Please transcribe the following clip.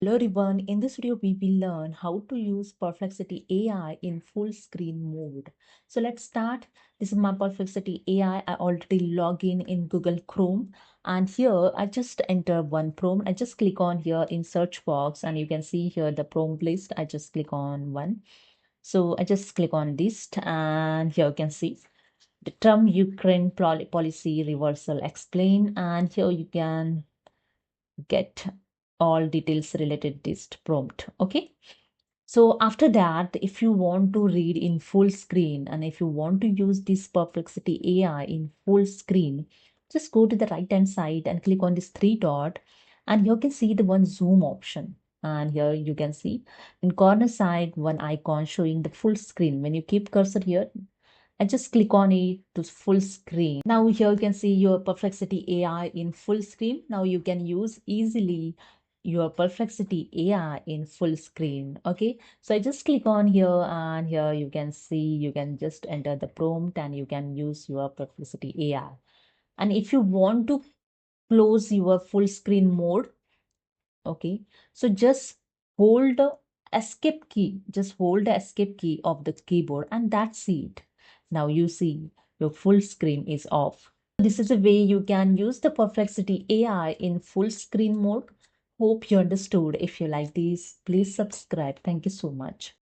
Hello everyone, in this video we will learn how to use Perplexity AI in full screen mode. So let's start. This is my Perplexity AI. I already log in Google Chrome, and here I just enter one prompt. I just click on here in search box and you can see here the prompt list. I just click on one. So I just click on list and here you can see the term Ukraine policy reversal explain, and here you can get all details related to this prompt. Okay, so after that, if you want to read in full screen and if you want to use this Perplexity AI in full screen, just go to the right hand side and click on this three dot, and you can see the one zoom option. And here you can see in corner side one icon showing the full screen. When you keep cursor here, I just click on it to full screen. Now here you can see your Perplexity AI in full screen. Now you can use easily your Perplexity AI in full screen. Okay, so I just click on here and here you can see you can just enter the prompt and you can use your Perplexity AI. And if you want to close your full screen mode, okay, so just hold the escape key, just hold the escape key of the keyboard, and that's it. Now you see your full screen is off. This is a way you can use the Perplexity AI in full screen mode. Hope you understood. If you like this, please subscribe. Thank you so much.